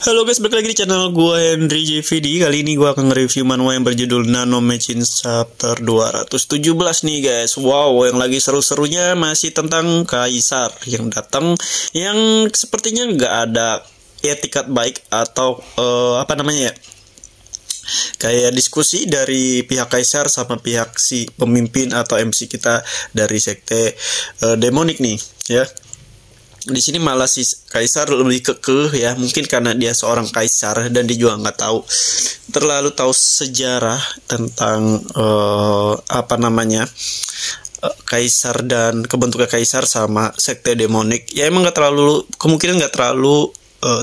Halo guys, balik lagi di channel gue Henry JVD. Kali ini gue akan nge-review manhwa yang berjudul Nano Machine chapter 217 nih guys. Wow, yang lagi seru-serunya masih tentang Kaisar yang datang, yang sepertinya nggak ada etikat baik atau kayak diskusi dari pihak Kaisar sama pihak si pemimpin atau MC kita dari sekte demonik nih ya. Di sini malah si Kaisar lebih kekeh ya, mungkin karena dia seorang kaisar dan dia juga nggak terlalu tahu sejarah tentang kaisar dan kebentuknya kaisar sama sekte demonik. Ya emang kemungkinan nggak terlalu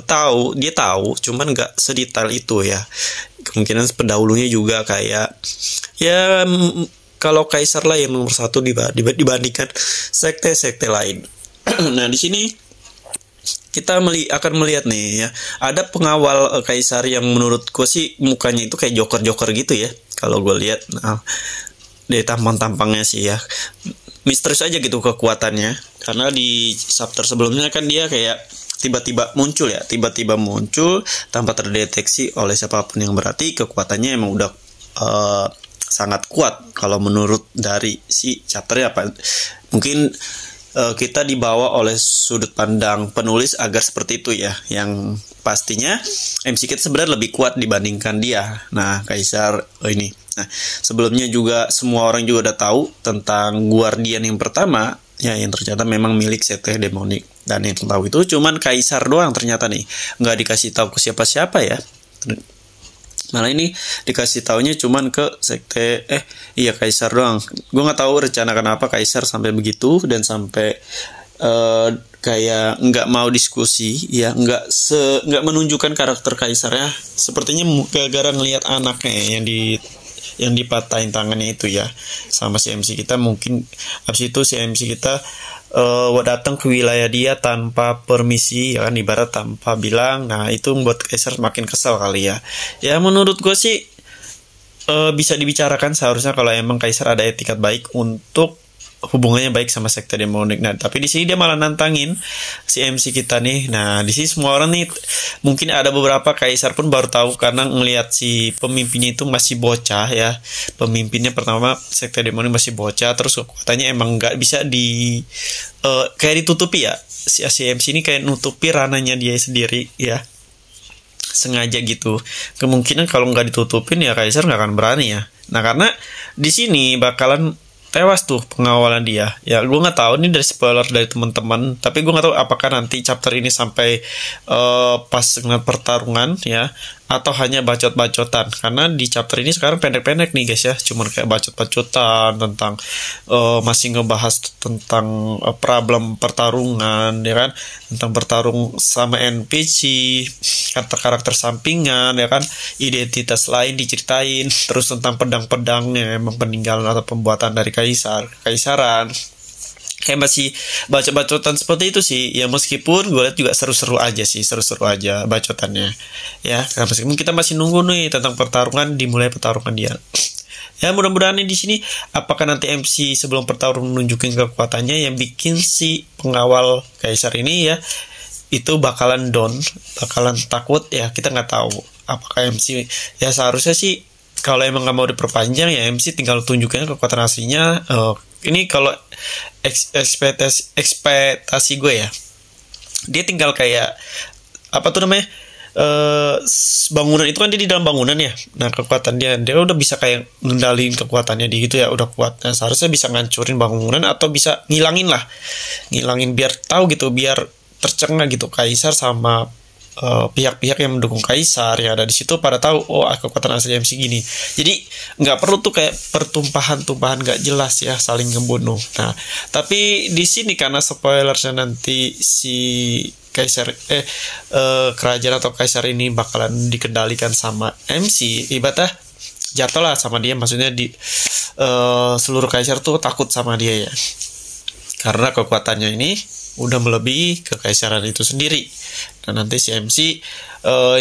tahu, dia tahu cuman nggak sedetail itu ya. Kemungkinan pendahulunya juga kayak ya kalau kaisar lah yang nomor satu dibandingkan sekte-sekte lain. Nah di sini kita akan melihat nih ya, ada pengawal kaisar yang menurutku sih mukanya itu kayak joker gitu ya kalau gue lihat. Nah, dari tampang-tampangnya sih ya misterius aja gitu kekuatannya, karena di chapter sebelumnya kan dia kayak tiba-tiba muncul tanpa terdeteksi oleh siapapun, yang berarti kekuatannya emang udah sangat kuat kalau menurut dari si chapternya. Mungkin kita dibawa oleh sudut pandang penulis agar seperti itu ya, yang pastinya MC kita sebenarnya lebih kuat dibandingkan dia. Nah Kaisar ini, nah sebelumnya juga semua orang juga udah tahu tentang Guardian yang pertama ya, yang ternyata memang milik sekte demonik, dan yang tahu itu cuman Kaisar doang ternyata nih, nggak dikasih tahu ke siapa-siapa ya. Malah ini dikasih taunya cuman ke sekte Kaisar doang. Gue nggak tahu rencana kenapa Kaisar sampai begitu dan sampai kayak nggak mau diskusi ya, nggak menunjukkan karakter Kaisarnya. Sepertinya gara-gara ngelihat anaknya yang dipatahin tangannya itu ya sama si MC kita. Mungkin abis itu si MC kita datang ke wilayah dia tanpa permisi ya kan, ibarat tanpa bilang. Nah itu membuat Kaisar makin kesal kali ya. Ya menurut gue sih bisa dibicarakan seharusnya kalau emang Kaisar ada etikat baik untuk hubungannya baik sama sekte demonik. Nah tapi di sini dia malah nantangin si MC kita nih. Nah di sini semua orang nih, mungkin ada beberapa Kaisar pun baru tahu karena ngelihat si pemimpinnya itu masih bocah ya. Pemimpinnya pertama sekte demonik masih bocah, terus kekuatannya emang nggak bisa kayak ditutupi ya. Si MC ini kayak nutupi ranahnya dia sendiri ya, sengaja gitu. Kemungkinan kalau nggak ditutupin ya Kaisar nggak akan berani ya. Nah karena di sini bakalan tewas tuh pengawalan dia ya. Gue nggak tahu ini dari spoiler dari teman-teman, tapi gue nggak tahu apakah nanti chapter ini sampai pas dengan pertarungan ya, atau hanya bacot-bacotan. Karena di chapter ini sekarang pendek-pendek nih guys ya, cuman kayak bacot-bacotan tentang masih ngebahas tentang problem pertarungan ya kan, tentang bertarung sama NPC, karakter sampingan ya kan, identitas lain diceritain, terus tentang pedang-pedangnya emang peninggalan atau pembuatan dari kaisaran. Kayak masih baca-bacotan seperti itu sih ya, meskipun gue lihat juga seru-seru aja bacotannya ya. Karena meskipun kita masih nunggu nih tentang dimulai pertarungan dia ya. Mudah-mudahan di sini apakah nanti MC sebelum pertarungan nunjukin kekuatannya yang bikin si pengawal Kaisar ini ya itu bakalan takut ya. Kita nggak tahu apakah MC ya. Seharusnya sih kalau emang nggak mau diperpanjang ya MC tinggal tunjukin kekuatan aslinya. Ini kalau ekspektasi gue ya, dia tinggal kayak bangunan itu kan dia di dalam bangunan ya. Nah kekuatan dia udah bisa kayak ngendaliin kekuatannya dia gitu ya, udah kuat. Nah seharusnya bisa ngancurin bangunan atau bisa ngilangin biar tahu gitu, biar tercengang gitu Kaisar sama pihak-pihak yang mendukung Kaisar ya ada di situ pada tahu kekuatan asli MC gini. Jadi nggak perlu tuh kayak pertumpahan nggak jelas ya saling ngebunuh. Nah tapi di sini karena spoilernya nanti si Kaisar kerajaan atau Kaisar ini bakalan dikendalikan sama MC, ibaratnya jatuh lah sama dia. Maksudnya di seluruh Kaisar tuh takut sama dia ya, karena kekuatannya ini udah melebihi kekaisaran itu sendiri. Dan nanti si MC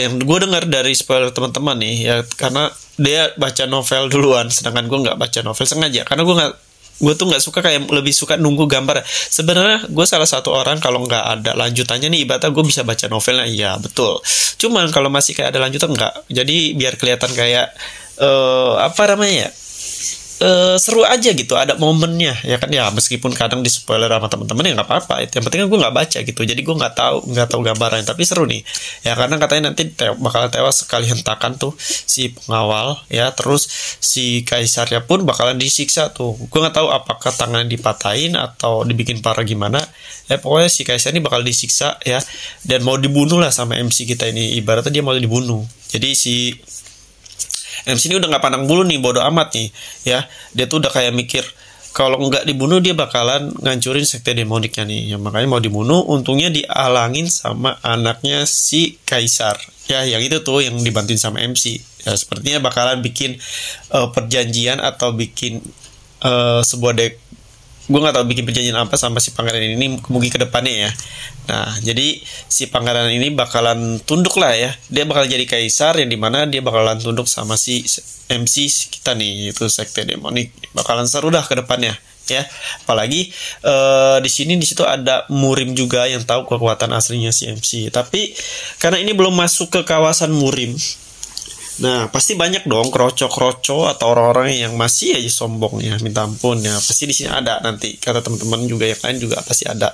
yang gue dengar dari spoiler teman-teman nih ya, karena dia baca novel duluan sedangkan gue nggak baca novel sengaja, karena gue nggak gue tuh nggak suka, kayak lebih suka nunggu gambar. Sebenarnya gue salah satu orang kalau nggak ada lanjutannya nih, ibaratnya gue bisa baca novelnya, iya betul. Cuman kalau masih kayak ada lanjutan nggak. Jadi biar kelihatan kayak apa namanya ya, seru aja gitu, ada momennya ya kan, ya meskipun kadang di spoiler sama teman-teman ya nggak apa-apa, itu yang penting kan gue nggak baca gitu, jadi gue nggak tahu gambarannya, tapi seru nih ya, karena katanya nanti bakalan tewas sekali hentakan tuh si pengawal ya, terus si kaisarnya pun bakalan disiksa tuh. Gue nggak tahu apakah tangan dipatahin atau dibikin parah gimana ya, pokoknya si kaisar ini bakal disiksa ya, dan mau dibunuh lah sama MC kita ini, ibaratnya dia mau dibunuh. Jadi si MC ini udah nggak pandang bulu nih, bodo amat nih ya, dia tuh udah kayak mikir kalau nggak dibunuh dia bakalan ngancurin sekte demoniknya nih ya, makanya mau dibunuh. Untungnya dialangin sama anaknya si kaisar ya, yang itu tuh yang dibantuin sama MC ya, sepertinya bakalan bikin perjanjian atau bikin sebuah gue nggak tahu bikin perjanjian apa sama si pangeran ini mungkin ke depannya ya. Nah jadi si pangeran ini bakalan tunduk lah ya, dia bakal jadi kaisar, yang dimana dia bakalan tunduk sama si MC kita nih, itu sekte demonik. Bakalan seru dah ke depannya ya, apalagi di situ ada Murim juga yang tahu kekuatan aslinya si MC. Tapi karena ini belum masuk ke kawasan Murim, nah pasti banyak dong kroco-kroco atau orang-orang yang masih aja sombong ya, minta ampun ya, pasti di sini ada nanti, kata teman-teman juga yang lain juga pasti ada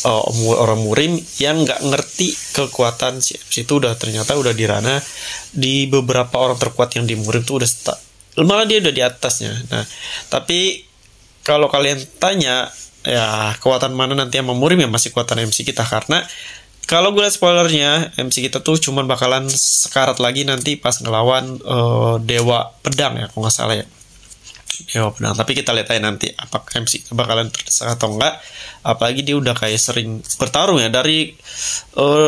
orang Murim yang nggak ngerti kekuatan si MC itu, ternyata udah dirana di beberapa orang terkuat yang di Murim tuh udah malah dia udah di atasnya. Nah tapi kalau kalian tanya ya kekuatan mana nanti yang Murim, ya masih kekuatan MC kita, karena kalau gue liat spoilernya, MC kita tuh cuman bakalan sekarat lagi nanti pas ngelawan Dewa Pedang ya, kalau nggak salah ya, Dewa Pedang. Tapi kita lihat aja nanti apakah MC kita bakalan terdesak atau enggak. Apalagi dia udah kayak sering bertarung ya, dari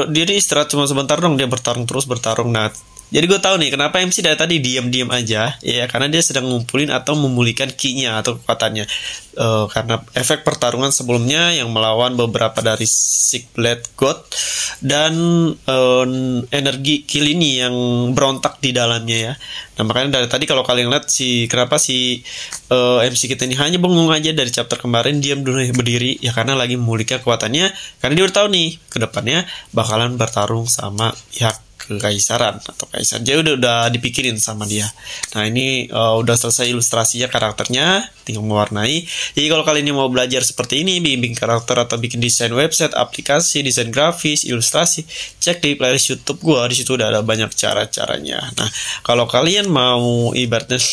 dia istirahat cuma sebentar dong, dia bertarung terus bertarung. Nah jadi gue tahu nih kenapa MC dari tadi diam-diam aja ya, karena dia sedang ngumpulin atau memulihkan ki-nya atau kekuatannya, karena efek pertarungan sebelumnya yang melawan beberapa dari Sickblade God dan energi kill ini yang berontak di dalamnya ya. Nah makanya dari tadi kalau kalian lihat kenapa si MC kita ini hanya bengong aja dari chapter kemarin, diam dulu berdiri ya, karena lagi memulihkan kekuatannya, karena dia udah tahu nih kedepannya bakalan bertarung sama pihak kekaisaran atau kaisar. Jadi udah dipikirin sama dia. Nah ini udah selesai ilustrasinya, karakternya tinggal mewarnai. Jadi kalau kalian mau belajar seperti ini, bimbing karakter atau bikin desain website, aplikasi, desain grafis, ilustrasi, cek di playlist YouTube gua, di situ udah ada banyak cara-caranya. Nah kalau kalian mau ibaratnya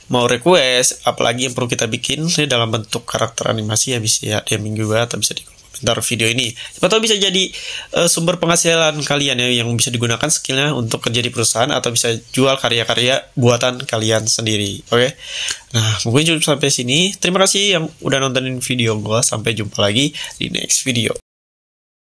mau request apalagi yang perlu kita bikin dalam bentuk karakter animasi, ya bisa ya DM juga atau bisa di komentar video ini. Siapa tahu bisa jadi sumber penghasilan kalian ya, yang bisa digunakan skillnya untuk kerja di perusahaan atau bisa jual karya-karya buatan kalian sendiri. Oke? Nah mungkin cukup sampai sini. Terima kasih yang udah nontonin video gue. Sampai jumpa lagi di next video.